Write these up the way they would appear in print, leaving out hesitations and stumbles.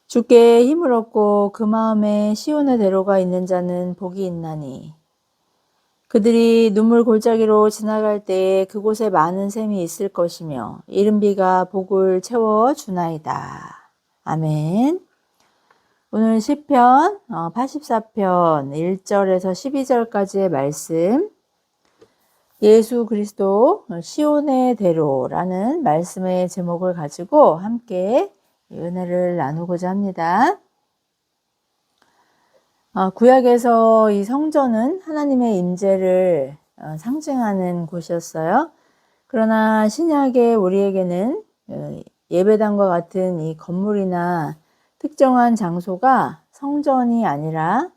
주께 힘을 얻고 그 마음에 시온의 대로가 있는 자는 복이 있나니 그들이 눈물 골짜기로 지나갈 때에 그곳에 많은 샘이 있을 것이며 이른 비가 복을 채워 주나이다. 아멘. 오늘 시편 84편 1절에서 12절까지의 말씀, 예수 그리스도 시온의 대로라는 말씀의 제목을 가지고 함께 은혜를 나누고자 합니다. 구약에서 이 성전은 하나님의 임재를 상징하는 곳이었어요. 그러나 신약의 우리에게는 예배당과 같은 이 건물이나 특정한 장소가 성전이 아니라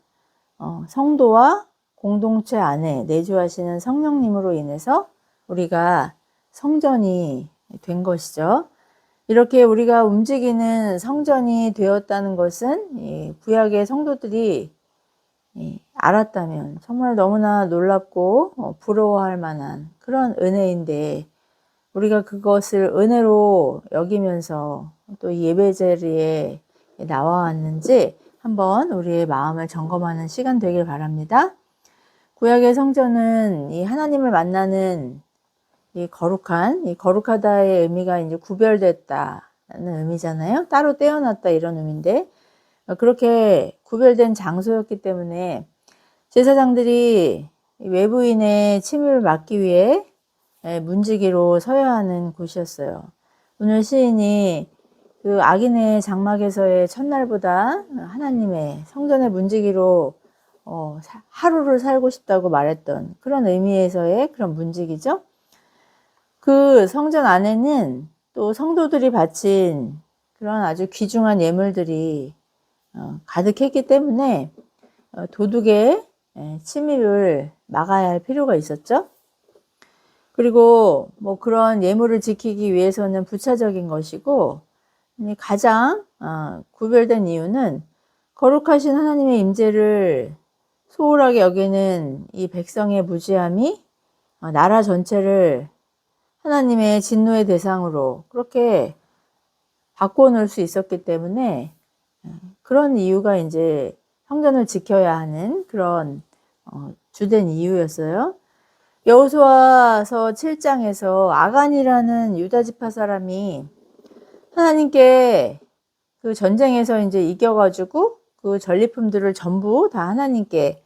성도와 공동체 안에 내주하시는 성령님으로 인해서 우리가 성전이 된 것이죠. 이렇게 우리가 움직이는 성전이 되었다는 것은 이 구약의 성도들이 알았다면 정말 너무나 놀랍고 부러워할 만한 그런 은혜인데, 우리가 그것을 은혜로 여기면서 또 예배 자리에 나와왔는지 한번 우리의 마음을 점검하는 시간 되길 바랍니다. 구약의 성전은 이 하나님을 만나는 이 거룩하다의 의미가 이제 구별됐다는 의미잖아요. 따로 떼어놨다 이런 의미인데, 그렇게 구별된 장소였기 때문에 제사장들이 외부인의 침입을 막기 위해 문지기로 서야 하는 곳이었어요. 오늘 시인이 그 악인의 장막에서의 첫날보다 하나님의 성전의 문지기로 하루를 살고 싶다고 말했던 그런 의미에서의 그런 문지기죠. 그 성전 안에는 또 성도들이 바친 그런 아주 귀중한 예물들이 가득했기 때문에 도둑의 침입을 막아야 할 필요가 있었죠. 그리고 뭐 그런 예물을 지키기 위해서는 부차적인 것이고, 가장 구별된 이유는 거룩하신 하나님의 임재를 소홀하게 여기는 이 백성의 무지함이 나라 전체를 하나님의 진노의 대상으로 그렇게 바꿔 놓을 수 있었기 때문에, 그런 이유가 이제 성전을 지켜야 하는 그런 주된 이유였어요. 여호수아서 7장에서 아간이라는 유다 지파 사람이 하나님께 그 전쟁에서 이제 이겨가지고 그 전리품들을 전부 다 하나님께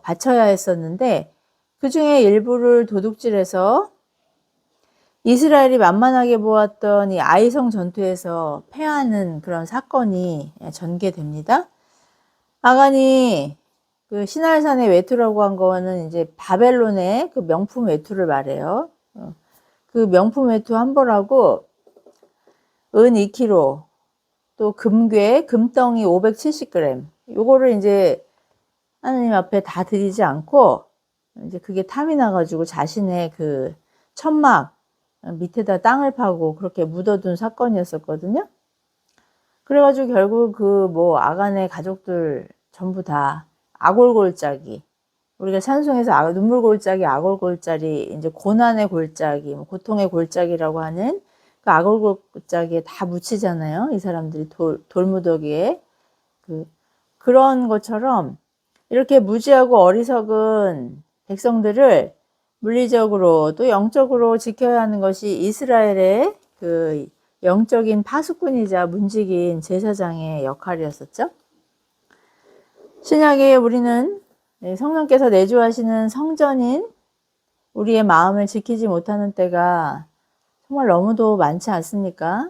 바쳐야 했었는데, 그 중에 일부를 도둑질해서 이스라엘이 만만하게 보았던 이 아이성 전투에서 패하는 그런 사건이 전개됩니다. 아간이 그 시날산의 외투라고 한 거는 이제 바벨론의 그 명품 외투를 말해요. 그 명품 외투 한 벌하고 은 2kg, 또 금괴, 금덩이 570g, 요거를 이제 하나님 앞에 다 드리지 않고 이제 그게 탐이 나가지고 자신의 그 천막 밑에다 땅을 파고 그렇게 묻어둔 사건이었었거든요. 그래가지고 결국 그 뭐 아간의 가족들 전부 다 아골골짜기, 우리가 찬송에서 눈물 골짜기, 아골골짜기, 이제 고난의 골짜기, 고통의 골짜기라고 하는 그 아골골짜기에 다 묻히잖아요. 이 사람들이 돌무더기에 그런 것처럼 이렇게 무지하고 어리석은 백성들을 물리적으로 또 영적으로 지켜야 하는 것이 이스라엘의 그 영적인 파수꾼이자 문지기인 제사장의 역할이었었죠. 신약에 우리는 성령께서 내주하시는 성전인 우리의 마음을 지키지 못하는 때가 정말 너무도 많지 않습니까?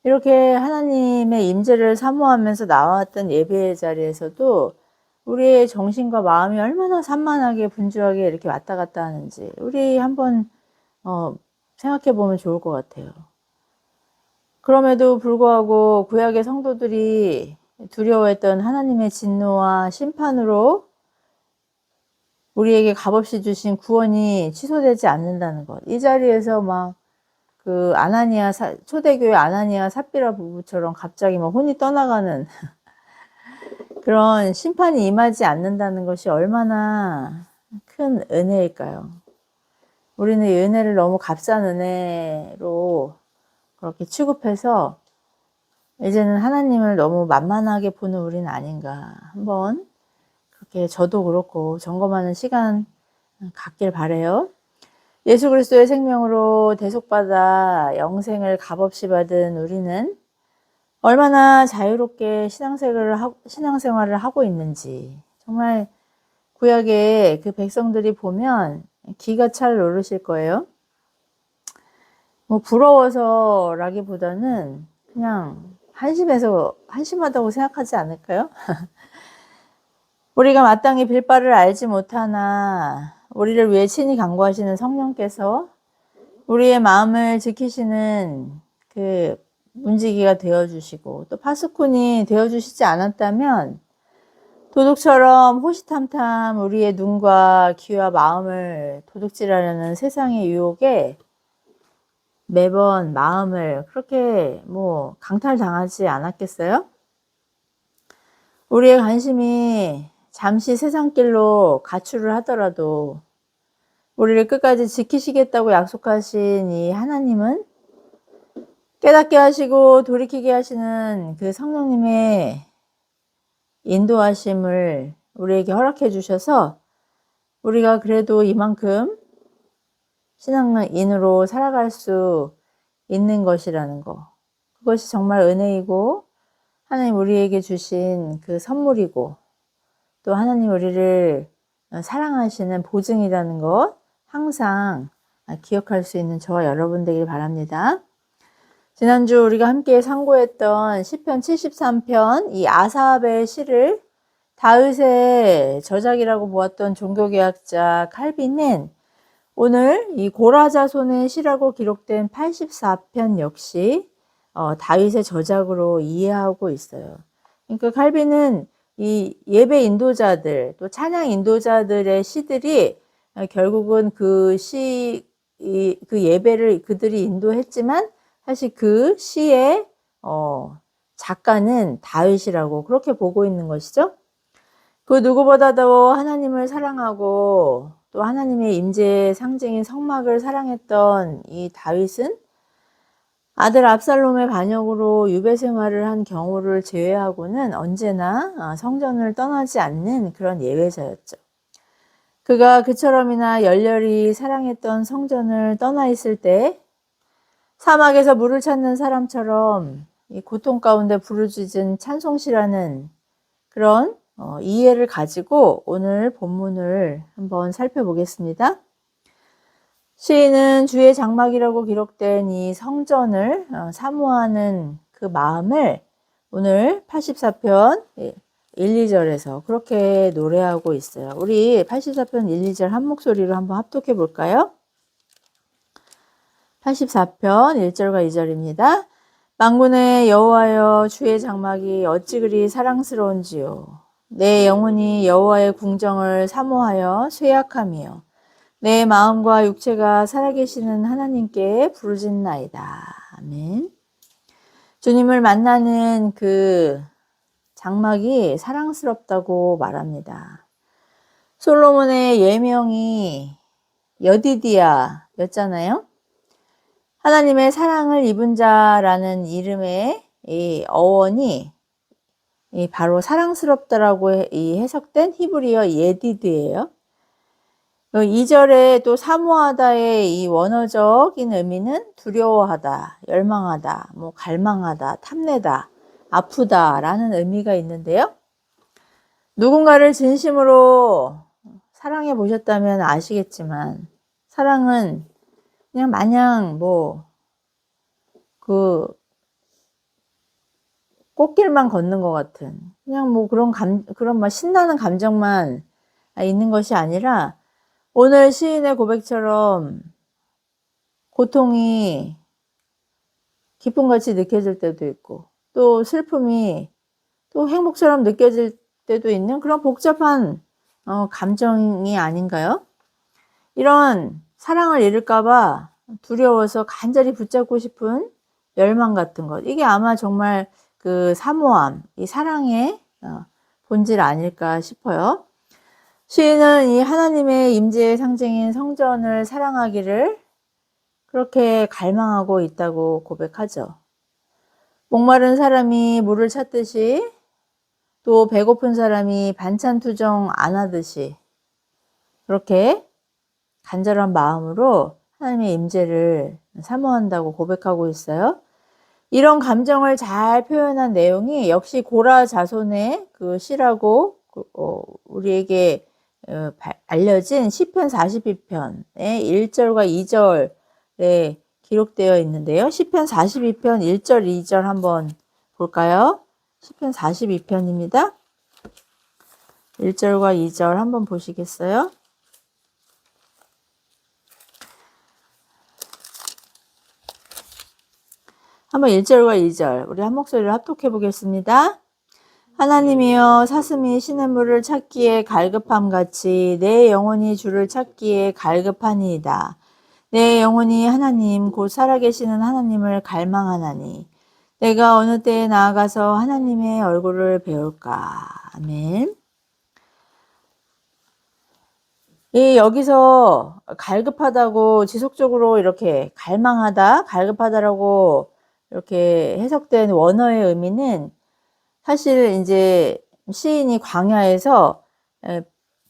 이렇게 하나님의 임재를 사모하면서 나왔던 예배의 자리에서도 우리의 정신과 마음이 얼마나 산만하게 분주하게 이렇게 왔다 갔다 하는지 우리 한번 생각해 보면 좋을 것 같아요. 그럼에도 불구하고 구약의 성도들이 두려워했던 하나님의 진노와 심판으로 우리에게 값없이 주신 구원이 취소되지 않는다는 것. 이 자리에서 막 그 초대교회 아나니아 삽비라 부부처럼 갑자기 막 혼이 떠나가는 그런 심판이 임하지 않는다는 것이 얼마나 큰 은혜일까요? 우리는 이 은혜를 너무 값싼 은혜로 그렇게 취급해서 이제는 하나님을 너무 만만하게 보는 우리는 아닌가. 한번 그렇게 저도 그렇고 점검하는 시간 갖길 바래요. 예수 그리스도의 생명으로 대속받아 영생을 값없이 받은 우리는 얼마나 자유롭게 신앙생활을 하고 있는지 정말 구약의 그 백성들이 보면 기가 찰 오르실 거예요. 뭐 부러워서라기보다는 그냥 한심하다고 생각하지 않을까요? 우리가 마땅히 빌 바를 알지 못하나 우리를 위해 친히 간구하시는 성령께서 우리의 마음을 지키시는 그 문지기가 되어주시고 또 파수꾼이 되어주시지 않았다면 도둑처럼 호시탐탐 우리의 눈과 귀와 마음을 도둑질하려는 세상의 유혹에 매번 마음을 그렇게 뭐 강탈당하지 않았겠어요? 우리의 관심이 잠시 세상길로 가출을 하더라도 우리를 끝까지 지키시겠다고 약속하신 이 하나님은 깨닫게 하시고 돌이키게 하시는 그 성령님의 인도하심을 우리에게 허락해 주셔서 우리가 그래도 이만큼 신앙인으로 살아갈 수 있는 것이라는 거. 그것이 정말 은혜이고 하나님 우리에게 주신 그 선물이고 또 하나님 우리를 사랑하시는 보증이라는 것 항상 기억할 수 있는 저와 여러분 되길 바랍니다. 지난주 우리가 함께 상고했던 시편 73편 이 아삽의 시를 다윗의 저작이라고 보았던 종교개혁자 칼빈은 오늘 이 고라 자손의 시라고 기록된 84편 역시 다윗의 저작으로 이해하고 있어요. 그러니까 칼빈은 이 예배 인도자들 또 찬양 인도자들의 시들이 결국은 그 예배를 그들이 인도했지만 사실 그 시의 작가는 다윗이라고 그렇게 보고 있는 것이죠. 그 누구보다도 하나님을 사랑하고 또 하나님의 임재의 상징인 성막을 사랑했던 이 다윗은 아들 압살롬의 반역으로 유배 생활을 한 경우를 제외하고는 언제나 성전을 떠나지 않는 그런 예외자였죠. 그가 그처럼이나 열렬히 사랑했던 성전을 떠나 있을 때 사막에서 물을 찾는 사람처럼 이 고통 가운데 부르짖은 찬송시라는 그런 이해를 가지고 오늘 본문을 한번 살펴보겠습니다. 시인은 주의 장막이라고 기록된 이 성전을 사모하는 그 마음을 오늘 84편 1, 2절에서 그렇게 노래하고 있어요. 우리 84편 1, 2절 한 목소리로 한번 합독해 볼까요? 84편 1절과 2절입니다. 만군의 여호와여 주의 장막이 어찌 그리 사랑스러운지요. 내 영혼이 여호와의 궁정을 사모하여 쇠약하며 내 마음과 육체가 살아계시는 하나님께 부르짖나이다. 아멘. 주님을 만나는 그 장막이 사랑스럽다고 말합니다. 솔로몬의 예명이 여디디야였잖아요. 하나님의 사랑을 입은 자라는 이름의 이 어원이 바로 사랑스럽다라고 해석된 히브리어 예디드예요. 2절에 또 사모하다의 이 원어적인 의미는 두려워하다, 열망하다, 뭐 갈망하다, 탐내다, 아프다라는 의미가 있는데요. 누군가를 진심으로 사랑해 보셨다면 아시겠지만 사랑은 그냥 마냥 꽃길만 걷는 것 같은 그냥 그런 막 신나는 감정만 있는 것이 아니라 오늘 시인의 고백처럼 고통이 기쁨같이 느껴질 때도 있고 또 슬픔이 또 행복처럼 느껴질 때도 있는 그런 복잡한 감정이 아닌가요? 이런 사랑을 잃을까봐 두려워서 간절히 붙잡고 싶은 열망 같은 것 이게 아마 정말 그 사모함, 이 사랑의 본질 아닐까 싶어요. 시인은 이 하나님의 임재의 상징인 성전을 사랑하기를 그렇게 갈망하고 있다고 고백하죠. 목마른 사람이 물을 찾듯이 또 배고픈 사람이 반찬 투정 안 하듯이 그렇게 간절한 마음으로 하나님의 임재를 사모한다고 고백하고 있어요. 이런 감정을 잘 표현한 내용이 역시 고라 자손의 그 시라고 우리에게 알려진 시편 42편의 1절과 2절에 기록되어 있는데요. 시편 42편 1절 2절 한번 볼까요? 시편 42편입니다. 1절과 2절 한번 보시겠어요? 한번 1절과 2절 우리 한 목소리를 합독해 보겠습니다. 하나님이여 사슴이 시냇물을 찾기에 갈급함같이 내 영혼이 주를 찾기에 갈급하니이다. 내 영혼이 하나님 곧 살아계시는 하나님을 갈망하나니 내가 어느 때에 나아가서 하나님의 얼굴을 배울까. 아멘. 여기서 갈급하다고 지속적으로 이렇게 갈망하다, 갈급하다라고 이렇게 해석된 원어의 의미는 사실 이제 시인이 광야에서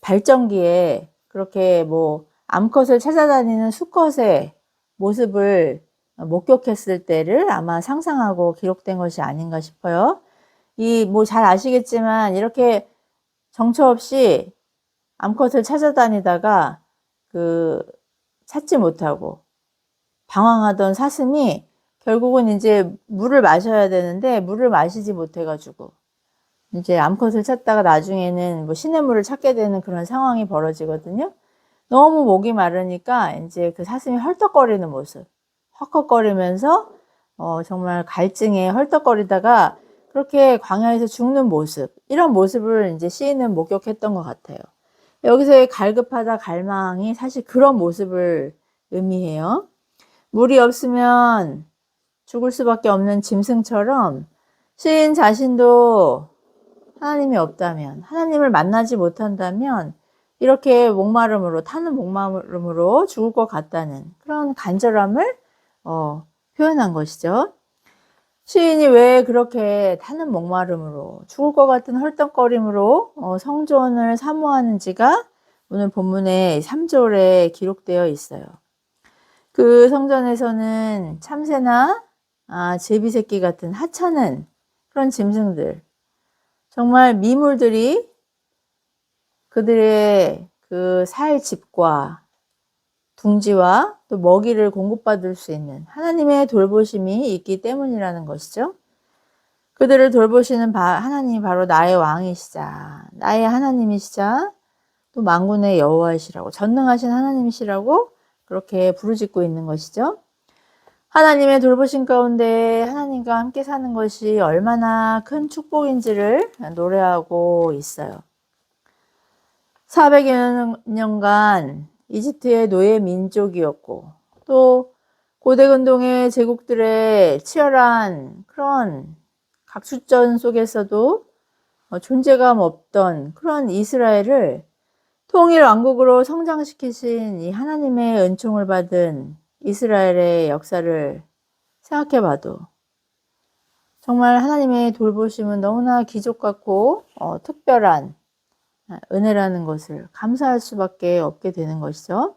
발전기에 그렇게 뭐 암컷을 찾아다니는 수컷의 모습을 목격했을 때를 아마 상상하고 기록된 것이 아닌가 싶어요. 뭐 잘 아시겠지만 이렇게 정처 없이 암컷을 찾아다니다가 찾지 못하고 방황하던 사슴이 결국은 이제 물을 마셔야 되는데 물을 마시지 못해가지고 이제 암컷을 찾다가 나중에는 뭐 시냇물을 찾게 되는 그런 상황이 벌어지거든요. 너무 목이 마르니까 이제 그 사슴이 헐떡거리는 모습, 헉헉거리면서 정말 갈증에 헐떡거리다가 그렇게 광야에서 죽는 모습, 이런 모습을 이제 시인은 목격했던 것 같아요. 여기서의 갈급하다, 갈망이 사실 그런 모습을 의미해요. 물이 없으면 죽을 수밖에 없는 짐승처럼 시인 자신도 하나님이 없다면, 하나님을 만나지 못한다면 이렇게 목마름으로, 타는 목마름으로 죽을 것 같다는 그런 간절함을 표현한 것이죠. 시인이 왜 그렇게 타는 목마름으로 죽을 것 같은 헐떡거림으로 성전을 사모하는지가 오늘 본문의 3절에 기록되어 있어요. 그 성전에서는 참새나 제비새끼 같은 하찮은 그런 짐승들, 정말 미물들이 그들의 그 살 집과 둥지와 또 먹이를 공급받을 수 있는 하나님의 돌보심이 있기 때문이라는 것이죠. 그들을 돌보시는 하나님이 바로 나의 왕이시자, 나의 하나님이시자, 또 만군의 여호와이시라고, 전능하신 하나님이시라고 그렇게 부르짖고 있는 것이죠. 하나님의 돌보심 가운데 하나님과 함께 사는 것이 얼마나 큰 축복인지를 노래하고 있어요. 400여 년간 이집트의 노예 민족이었고 또 고대 근동의 제국들의 치열한 그런 각축전 속에서도 존재감 없던 그런 이스라엘을 통일 왕국으로 성장시키신 이 하나님의 은총을 받은 이스라엘의 역사를 생각해 봐도 정말 하나님의 돌보심은 너무나 기적 같고 특별한 은혜라는 것을 감사할 수밖에 없게 되는 것이죠.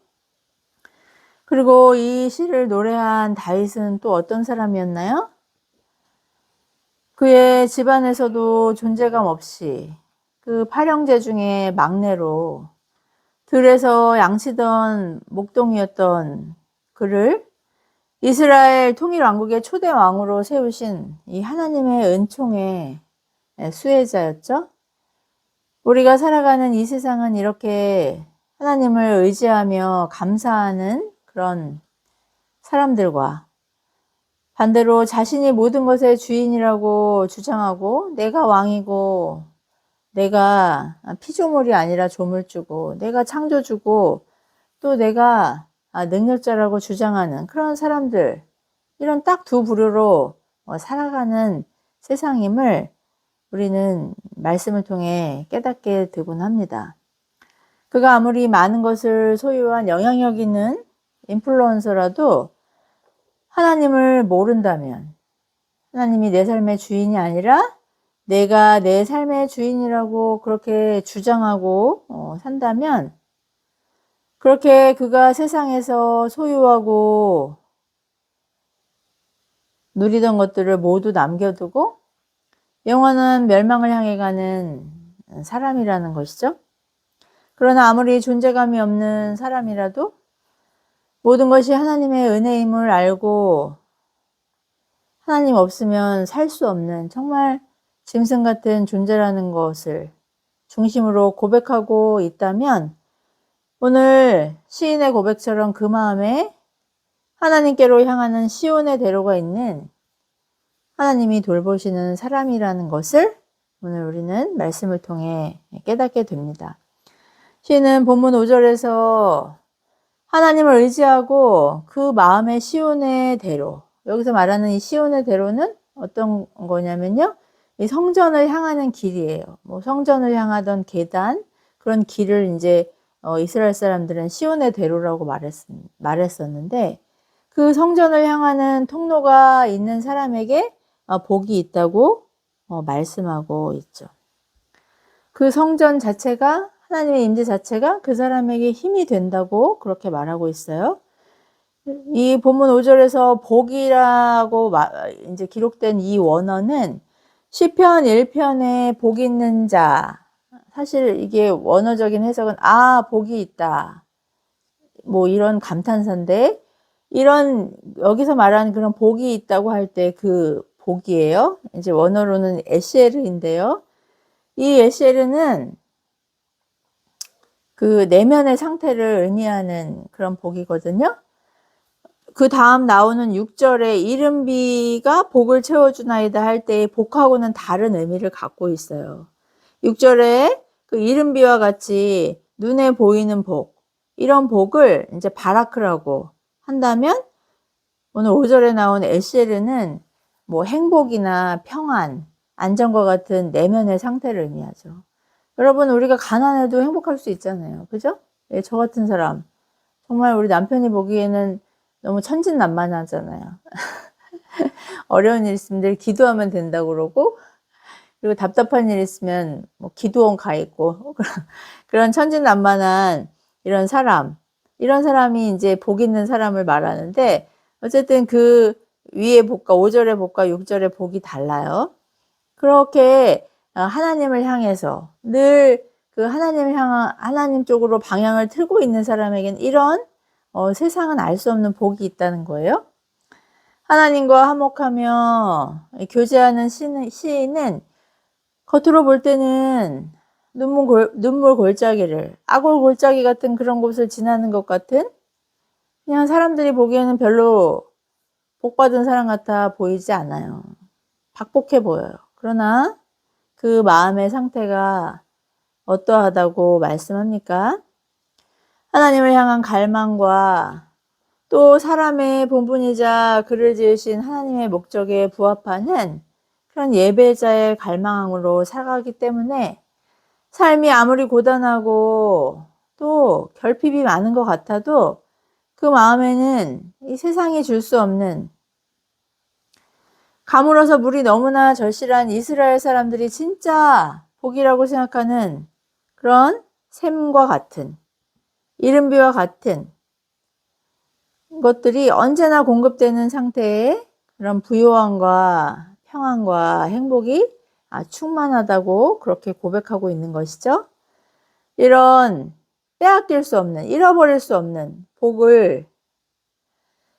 그리고 이 시를 노래한 다윗은 또 어떤 사람이었나요? 그의 집안에서도 존재감 없이 그 8형제 중에 막내로 들에서 양치던 목동이었던 그를 이스라엘 통일왕국의 초대 왕으로 세우신 이 하나님의 은총의 수혜자였죠. 우리가 살아가는 이 세상은 이렇게 하나님을 의지하며 감사하는 그런 사람들과 반대로 자신이 모든 것의 주인이라고 주장하고 내가 왕이고 내가 피조물이 아니라 조물주고 내가 창조주고 또 내가 능력자라고 주장하는 그런 사람들, 이런 딱 두 부류로 살아가는 세상임을 우리는 말씀을 통해 깨닫게 되곤 합니다. 그가 아무리 많은 것을 소유한 영향력 있는 인플루언서라도 하나님을 모른다면, 하나님이 내 삶의 주인이 아니라 내가 내 삶의 주인이라고 그렇게 주장하고 산다면, 그렇게 그가 세상에서 소유하고 누리던 것들을 모두 남겨두고 영원한 멸망을 향해 가는 사람이라는 것이죠. 그러나 아무리 존재감이 없는 사람이라도 모든 것이 하나님의 은혜임을 알고 하나님 없으면 살 수 없는 정말 짐승 같은 존재라는 것을 중심으로 고백하고 있다면, 오늘 시인의 고백처럼 그 마음에 하나님께로 향하는 시온의 대로가 있는 하나님이 돌보시는 사람이라는 것을 오늘 우리는 말씀을 통해 깨닫게 됩니다. 시인은 본문 5절에서 하나님을 의지하고 그 마음의 시온의 대로, 여기서 말하는 이 시온의 대로는 어떤 거냐면요, 이 성전을 향하는 길이에요. 뭐 성전을 향하던 계단, 그런 길을 이제 이스라엘 사람들은 시온의 대로라고 말했었는데, 그 성전을 향하는 통로가 있는 사람에게 복이 있다고 말씀하고 있죠. 그 성전 자체가, 하나님의 임재 자체가 그 사람에게 힘이 된다고 그렇게 말하고 있어요. 이 본문 5절에서 복이라고 이제 기록된 이 원어는 시편 1편에 복 있는 자, 사실 이게 원어적인 해석은 복이 있다, 뭐 이런 감탄사인데, 이런 여기서 말하는 그런 복이 있다고 할 때 그 복이에요. 이제 원어로는 에시에르인데요. 이 에시에르는 그 내면의 상태를 의미하는 그런 복이거든요. 그 다음 나오는 6절에 이른비가 복을 채워주나이다 할 때의 복하고는 다른 의미를 갖고 있어요. 6절에 그 이른비와 같이 눈에 보이는 복, 이런 복을 이제 바라크라고 한다면, 오늘 5절에 나온 에시에르는 뭐 행복이나 평안, 안정과 같은 내면의 상태를 의미하죠. 여러분, 우리가 가난해도 행복할 수 있잖아요. 그죠? 예, 저 같은 사람, 정말 우리 남편이 보기에는 너무 천진난만하잖아요. 어려운 일 있으면 늘 기도하면 된다고 그러고, 그리고 답답한 일 있으면 뭐 기도원 가 있고, 그런 천진난만한 이런 사람이 이제 복 있는 사람을 말하는데, 어쨌든 그 위의 복과 5절의 복과 6절의 복이 달라요. 그렇게 하나님을 향해서 늘 그 하나님 쪽으로 방향을 틀고 있는 사람에겐 이런 세상은 알 수 없는 복이 있다는 거예요. 하나님과 화목하며 교제하는 시인은 겉으로 볼 때는 눈물 골짜기를, 악올 골짜기 같은 그런 곳을 지나는 것 같은, 그냥 사람들이 보기에는 별로 복받은 사람 같아 보이지 않아요. 박복해 보여요. 그러나 그 마음의 상태가 어떠하다고 말씀합니까? 하나님을 향한 갈망과 또 사람의 본분이자 그를 지으신 하나님의 목적에 부합하는 그런 예배자의 갈망으로 살아가기 때문에, 삶이 아무리 고단하고 또 결핍이 많은 것 같아도 그 마음에는 이 세상이 줄 수 없는, 가물어서 물이 너무나 절실한 이스라엘 사람들이 진짜 복이라고 생각하는 그런 샘과 같은, 이른비와 같은 것들이 언제나 공급되는 상태의 그런 부요함과 평안과 행복이 충만하다고 그렇게 고백하고 있는 것이죠. 이런 빼앗길 수 없는, 잃어버릴 수 없는 복을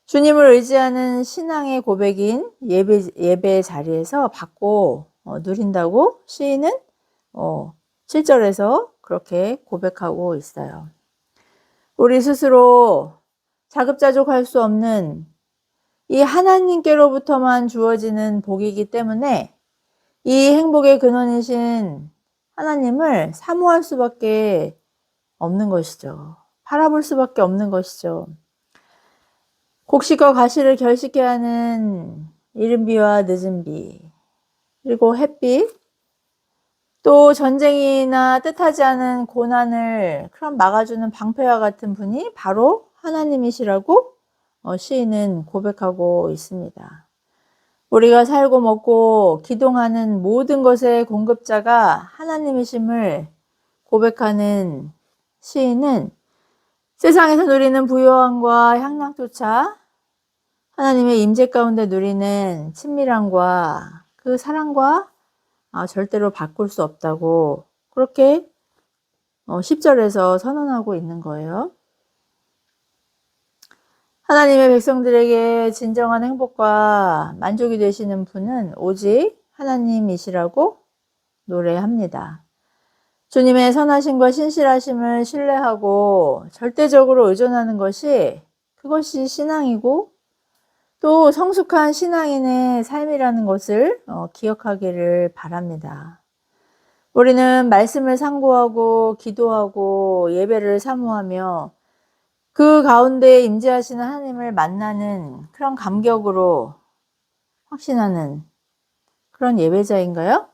주님을 의지하는 신앙의 고백인 예배의 자리에서 받고 누린다고 시인은 7절에서 그렇게 고백하고 있어요. 우리 스스로 자급자족할 수 없는 이 하나님께로부터만 주어지는 복이기 때문에 이 행복의 근원이신 하나님을 사모할 수밖에 없는 것이죠. 바라볼 수밖에 없는 것이죠. 곡식과 과실을 결식케 하는 이른비와 늦은비, 그리고 햇빛, 또 전쟁이나 뜻하지 않은 고난을 그럼 막아주는 방패와 같은 분이 바로 하나님이시라고 시인은 고백하고 있습니다. 우리가 살고 먹고 기동하는 모든 것의 공급자가 하나님이심을 고백하는 시인은 세상에서 누리는 부요함과 향락조차 하나님의 임재 가운데 누리는 친밀함과 그 사랑과 절대로 바꿀 수 없다고 그렇게 10절에서 선언하고 있는 거예요. 하나님의 백성들에게 진정한 행복과 만족이 되시는 분은 오직 하나님이시라고 노래합니다. 주님의 선하심과 신실하심을 신뢰하고 절대적으로 의존하는 것이 그것이 신앙이고 또 성숙한 신앙인의 삶이라는 것을 기억하기를 바랍니다. 우리는 말씀을 상고하고 기도하고 예배를 사모하며 그 가운데 임재하시는 하나님을 만나는 그런 감격으로 확신하는 그런 예배자인가요?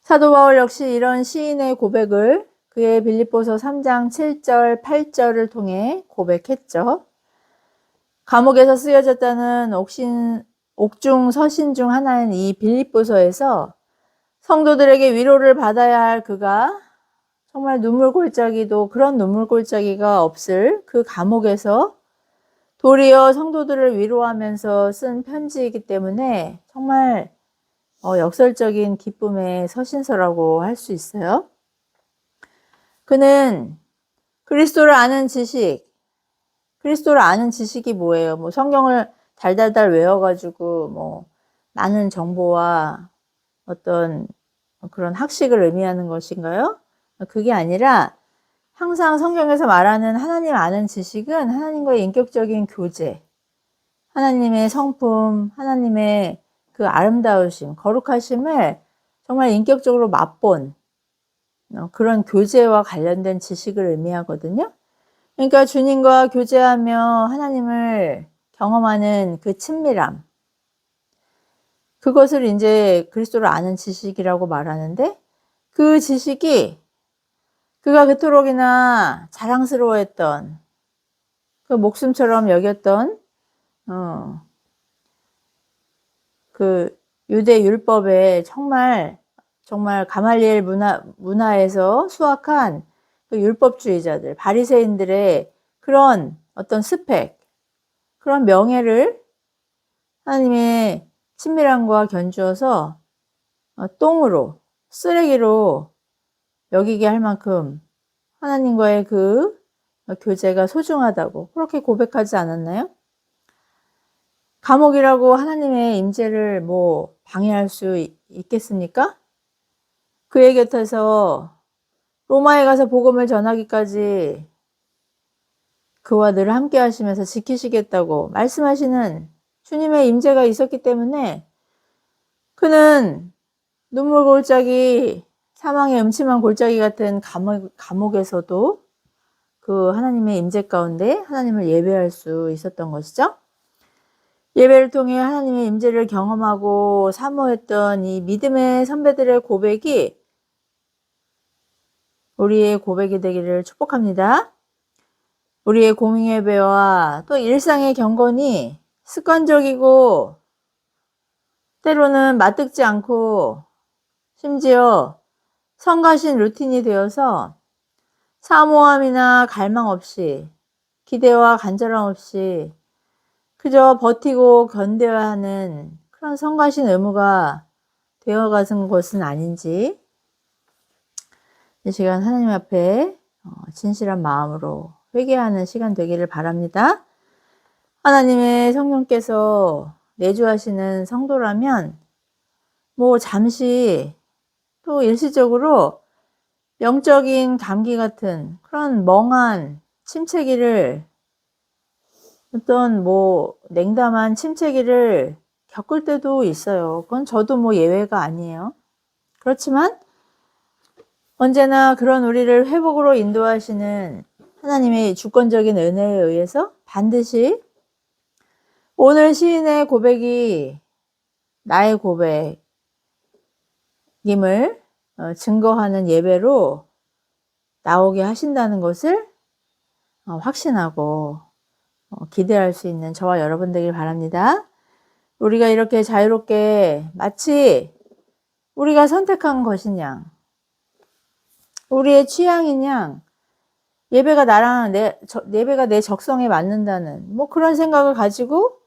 사도 바울 역시 이런 시인의 고백을 그의 빌립보서 3장 7절, 8절을 통해 고백했죠. 감옥에서 쓰여졌다는 옥중 서신 중 하나인 이 빌립보서에서 성도들에게 위로를 받아야 할 그가 정말 눈물골짜기도 그런 눈물골짜기가 없을 그 감옥에서 도리어 성도들을 위로하면서 쓴 편지이기 때문에 정말 역설적인 기쁨의 서신서라고 할 수 있어요. 그는 그리스도를 아는 지식이 뭐예요? 뭐 성경을 달달달 외워가지고 뭐 많은 정보와 어떤 그런 학식을 의미하는 것인가요? 그게 아니라 항상 성경에서 말하는 하나님 아는 지식은 하나님과의 인격적인 교제, 하나님의 성품, 하나님의 그 아름다우심, 거룩하심을 정말 인격적으로 맛본 그런 교제와 관련된 지식을 의미하거든요. 그러니까 주님과 교제하며 하나님을 경험하는 그 친밀함, 그것을 이제 그리스도를 아는 지식이라고 말하는데 그 지식이 그가 그토록이나 자랑스러워했던 그 목숨처럼 여겼던 그 유대 율법에 정말 가말리엘 문화에서 수확한 그 율법주의자들, 바리새인들의 그런 어떤 스펙, 그런 명예를 하나님의 친밀함과 견주어서 똥으로, 쓰레기로 여기게 할 만큼 하나님과의 그 교제가 소중하다고 그렇게 고백하지 않았나요? 감옥이라고 하나님의 임재를 뭐 방해할 수 있겠습니까? 그의 곁에서 로마에 가서 복음을 전하기까지 그와 늘 함께 하시면서 지키시겠다고 말씀하시는 주님의 임재가 있었기 때문에 그는 눈물 골짜기, 사망의 음침한 골짜기 같은 감옥에서도 그 하나님의 임재 가운데 하나님을 예배할 수 있었던 것이죠. 예배를 통해 하나님의 임재를 경험하고 사모했던 이 믿음의 선배들의 고백이 우리의 고백이 되기를 축복합니다. 우리의 공예배와 또 일상의 경건이 습관적이고 때로는 맞듣지 않고 심지어 성가신 루틴이 되어서 사모함이나 갈망 없이 기대와 간절함 없이 그저 버티고 견뎌야 하는 그런 성가신 의무가 되어가는 것은 아닌지 이 시간 하나님 앞에 진실한 마음으로 회개하는 시간 되기를 바랍니다. 하나님의 성령께서 내주하시는 성도라면 뭐 잠시 또 일시적으로 영적인 감기 같은 그런 멍한 침체기를 어떤 뭐 냉담한 침체기를 겪을 때도 있어요. 그건 저도 뭐 예외가 아니에요. 그렇지만 언제나 그런 우리를 회복으로 인도하시는 하나님의 주권적인 은혜에 의해서 반드시 오늘 시인의 고백이 나의 고백임을 증거하는 예배로 나오게 하신다는 것을 확신하고 기대할 수 있는 저와 여러분 되길 바랍니다. 우리가 이렇게 자유롭게 마치 우리가 선택한 것이냐, 우리의 취향이냐, 예배가 예배가 내 적성에 맞는다는 뭐 그런 생각을 가지고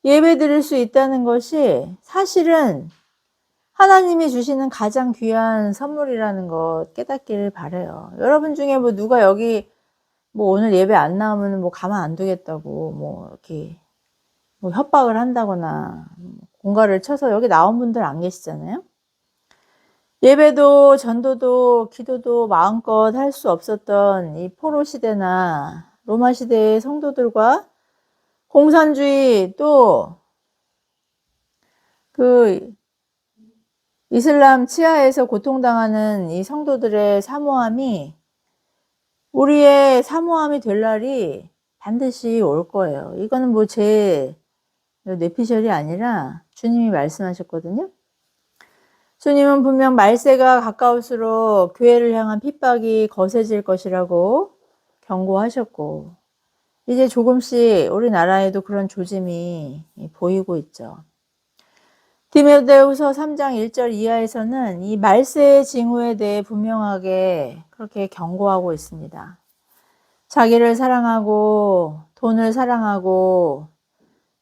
예배 드릴 수 있다는 것이 사실은 하나님이 주시는 가장 귀한 선물이라는 것 깨닫기를 바라요. 여러분 중에 뭐 누가 여기 뭐 오늘 예배 안 나오면 뭐 가만 안 두겠다고 뭐 이렇게 뭐 협박을 한다거나 공갈을 쳐서 여기 나온 분들 안 계시잖아요. 예배도 전도도 기도도 마음껏 할 수 없었던 이 포로 시대나 로마 시대의 성도들과 공산주의 또 그 이슬람 치하에서 고통당하는 이 성도들의 사모함이 우리의 사모함이 될 날이 반드시 올 거예요. 이거는 뭐 제 뇌피셜이 아니라 주님이 말씀하셨거든요. 주님은 분명 말세가 가까울수록 교회를 향한 핍박이 거세질 것이라고 경고하셨고 이제 조금씩 우리나라에도 그런 조짐이 보이고 있죠. 디모데후서 3장 1절 이하에서는 이 말세의 징후에 대해 분명하게 그렇게 경고하고 있습니다. 자기를 사랑하고 돈을 사랑하고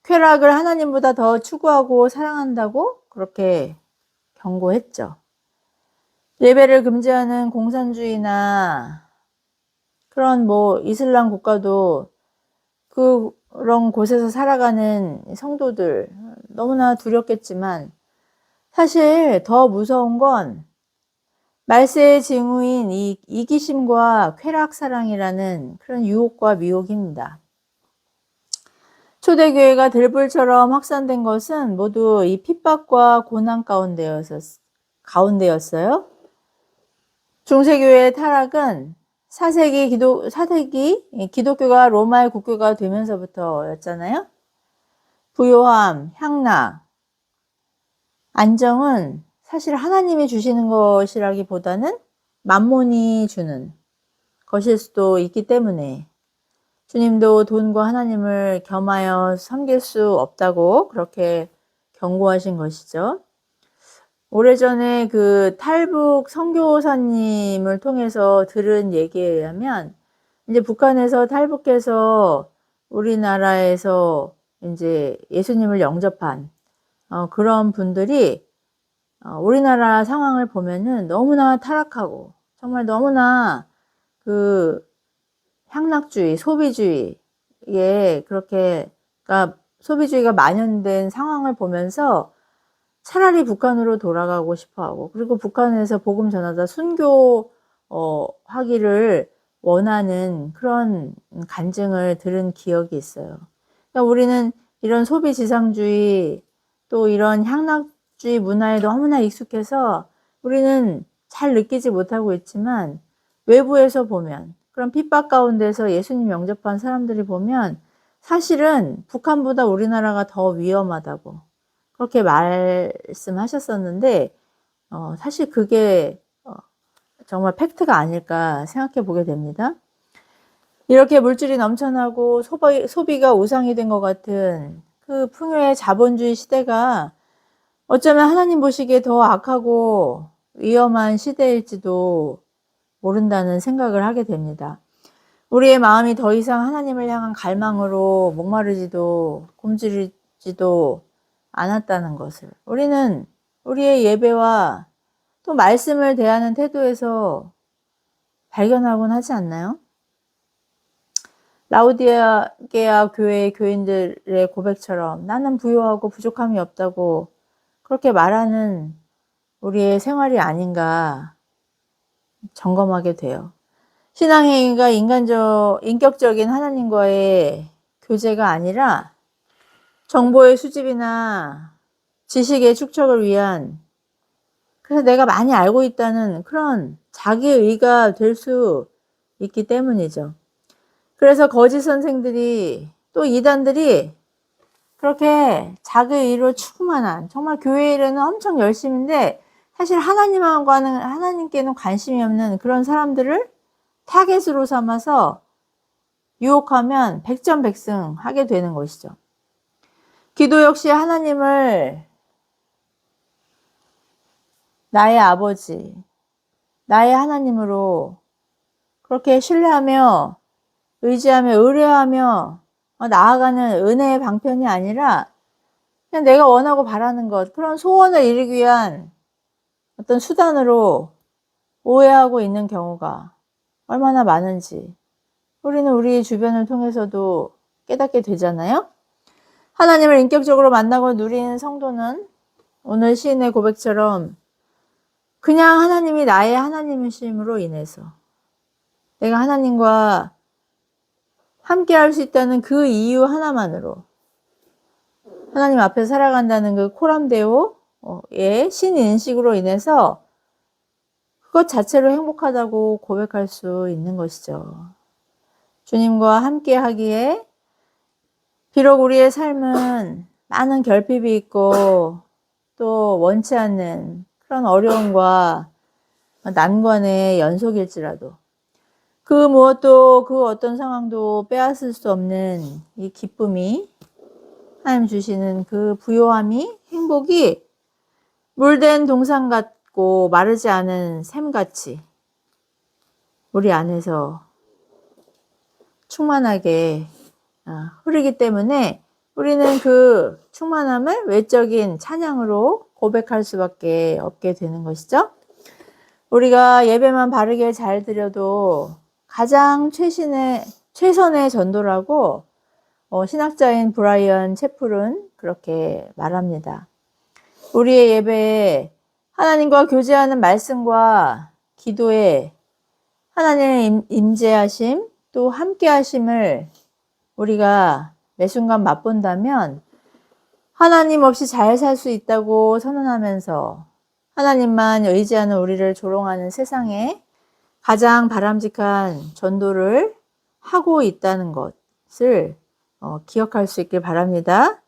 쾌락을 하나님보다 더 추구하고 사랑한다고 그렇게 경고했죠. 예배를 금지하는 공산주의나 그런 뭐 이슬람 국가도 그런 곳에서 살아가는 성도들 너무나 두렵겠지만 사실 더 무서운 건 말세의 징후인 이 이기심과 쾌락사랑이라는 그런 유혹과 미혹입니다. 초대교회가 들불처럼 확산된 것은 모두 이 핍박과 고난 가운데였어요. 중세교회의 타락은 4세기 기독교가 로마의 국교가 되면서부터였잖아요. 부요함, 향락, 안정은 사실 하나님이 주시는 것이라기보다는 만몬이 주는 것일 수도 있기 때문에 주님도 돈과 하나님을 겸하여 섬길 수 없다고 그렇게 경고하신 것이죠. 오래전에 그 탈북 선교사님을 통해서 들은 얘기에 의하면 이제 북한에서 탈북해서 우리나라에서 이제 예수님을 영접한 그런 분들이 우리나라 상황을 보면은 너무나 타락하고 정말 너무나 그 향락주의, 소비주의에 그렇게 그러니까 소비주의가 만연된 상황을 보면서 차라리 북한으로 돌아가고 싶어하고 그리고 북한에서 복음 전하다 순교 하기를 원하는 그런 간증을 들은 기억이 있어요. 그러니까 우리는 이런 소비지상주의 또 이런 향락주의 문화에 너무나 익숙해서 우리는 잘 느끼지 못하고 있지만 외부에서 보면 그런 핍박 가운데서 예수님 영접한 사람들이 보면 사실은 북한보다 우리나라가 더 위험하다고 그렇게 말씀하셨었는데 사실 그게 정말 팩트가 아닐까 생각해 보게 됩니다. 이렇게 물질이 넘쳐나고 소비가 우상이 된 것 같은 그 풍요의 자본주의 시대가 어쩌면 하나님 보시기에 더 악하고 위험한 시대일지도 모른다는 생각을 하게 됩니다. 우리의 마음이 더 이상 하나님을 향한 갈망으로 목마르지도 굶주리지도 않았다는 것을 우리는 우리의 예배와 또 말씀을 대하는 태도에서 발견하곤 하지 않나요? 라우디게아 교회의 교인들의 고백처럼 나는 부요하고 부족함이 없다고 그렇게 말하는 우리의 생활이 아닌가 점검하게 돼요. 신앙행위가 인격적인 하나님과의 교제가 아니라 정보의 수집이나 지식의 축적을 위한 그래서 내가 많이 알고 있다는 그런 자기의가 될 수 있기 때문이죠. 그래서 거짓 선생들이 또 이단들이 그렇게 자기의로 충만한 정말 교회 일에는 엄청 열심인데 사실 하나님께는 관심이 없는 그런 사람들을 타겟으로 삼아서 유혹하면 백전백승하게 되는 것이죠. 기도 역시 하나님을 나의 아버지, 나의 하나님으로 그렇게 신뢰하며 의지하며 의뢰하며 나아가는 은혜의 방편이 아니라 그냥 내가 원하고 바라는 것, 그런 소원을 이루기 위한 어떤 수단으로 오해하고 있는 경우가 얼마나 많은지 우리는 우리 주변을 통해서도 깨닫게 되잖아요. 하나님을 인격적으로 만나고 누리는 성도는 오늘 시인의 고백처럼 그냥 하나님이 나의 하나님이심으로 인해서 내가 하나님과 함께 할 수 있다는 그 이유 하나만으로 하나님 앞에 살아간다는 그 코람데오의 신인식으로 인해서 그것 자체로 행복하다고 고백할 수 있는 것이죠. 주님과 함께 하기에 비록 우리의 삶은 많은 결핍이 있고 또 원치 않는 그런 어려움과 난관의 연속일지라도 그 무엇도 그 어떤 상황도 빼앗을 수 없는 이 기쁨이 하나님 주시는 그 부요함이 행복이 물된 동산 같고 마르지 않은 샘같이 우리 안에서 충만하게 흐르기 때문에 우리는 그 충만함을 외적인 찬양으로 고백할 수밖에 없게 되는 것이죠. 우리가 예배만 바르게 잘 드려도 가장 최선의 전도라고 신학자인 브라이언 채플은 그렇게 말합니다. 우리의 예배에 하나님과 교제하는 말씀과 기도에 하나님의 임재하심 또 함께하심을 우리가 매 순간 맛본다면 하나님 없이 잘 살 수 있다고 선언하면서 하나님만 의지하는 우리를 조롱하는 세상에 가장 바람직한 전도를 하고 있다는 것을 기억할 수 있길 바랍니다.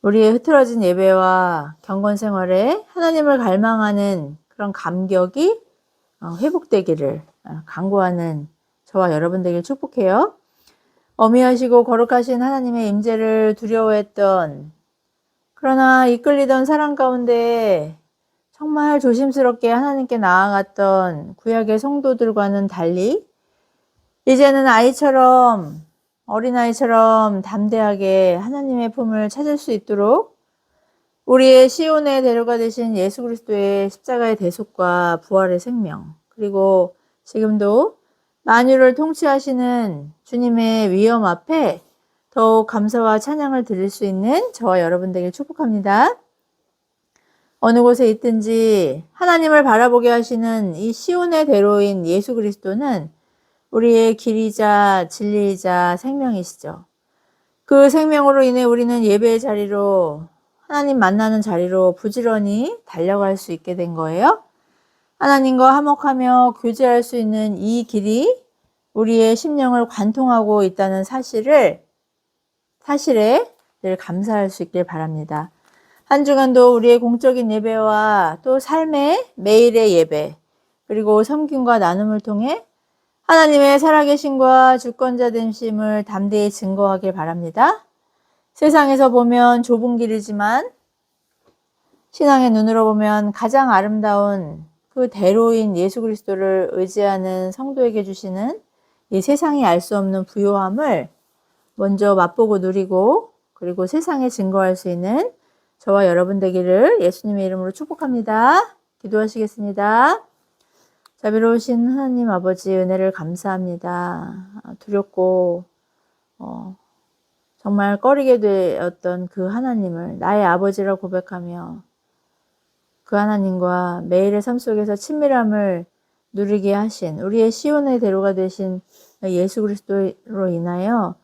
우리의 흐트러진 예배와 경건 생활에 하나님을 갈망하는 그런 감격이 회복되기를 간구하는 저와 여러분 되길 축복해요. 어미하시고 거룩하신 하나님의 임재를 두려워했던 그러나 이끌리던 사랑 가운데 정말 조심스럽게 하나님께 나아갔던 구약의 성도들과는 달리 이제는 어린아이처럼 담대하게 하나님의 품을 찾을 수 있도록 우리의 시온의 대로가 되신 예수 그리스도의 십자가의 대속과 부활의 생명 그리고 지금도 만유를 통치하시는 주님의 위엄 앞에 더욱 감사와 찬양을 드릴 수 있는 저와 여러분 되길 축복합니다. 어느 곳에 있든지 하나님을 바라보게 하시는 이 시온의 대로인 예수 그리스도는 우리의 길이자 진리이자 생명이시죠. 그 생명으로 인해 우리는 예배의 자리로 하나님 만나는 자리로 부지런히 달려갈 수 있게 된 거예요. 하나님과 화목하며 교제할 수 있는 이 길이 우리의 심령을 관통하고 있다는 사실에 늘 감사할 수 있길 바랍니다. 한 주간도 우리의 공적인 예배와 또 삶의 매일의 예배 그리고 섬김과 나눔을 통해 하나님의 살아계심과 주권자 되심을 담대히 증거하길 바랍니다. 세상에서 보면 좁은 길이지만 신앙의 눈으로 보면 가장 아름다운 그 대로인 예수 그리스도를 의지하는 성도에게 주시는 이 세상이 알 수 없는 부요함을 먼저 맛보고 누리고 그리고 세상에 증거할 수 있는 저와 여러분 되기를 예수님의 이름으로 축복합니다. 기도하시겠습니다. 자비로우신 하나님 아버지 은혜를 감사합니다. 두렵고 정말 꺼리게 되었던 그 하나님을 나의 아버지라 고백하며 그 하나님과 매일의 삶 속에서 친밀함을 누리게 하신 우리의 시온의 대로가 되신 예수 그리스도로 인하여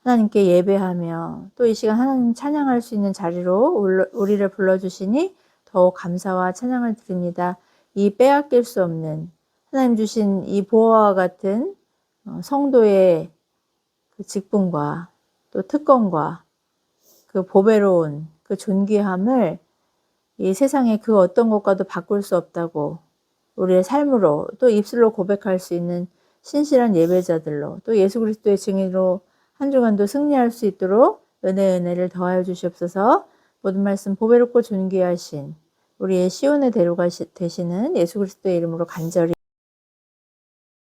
하나님께 예배하며 또 이 시간 하나님 찬양할 수 있는 자리로 우리를 불러주시니 더욱 감사와 찬양을 드립니다. 이 빼앗길 수 없는 하나님 주신 이 보화와 같은 성도의 그 직분과 또 특권과 그 보배로운 그 존귀함을 이 세상의 그 어떤 것과도 바꿀 수 없다고 우리의 삶으로 또 입술로 고백할 수 있는 신실한 예배자들로 또 예수 그리스도의 증인으로 한 주간도 승리할 수 있도록 은혜를 더하여 주시옵소서. 모든 말씀 보배롭고 존귀하신 우리의 시온의 대로가 되시는 예수 그리스도의 이름으로 간절히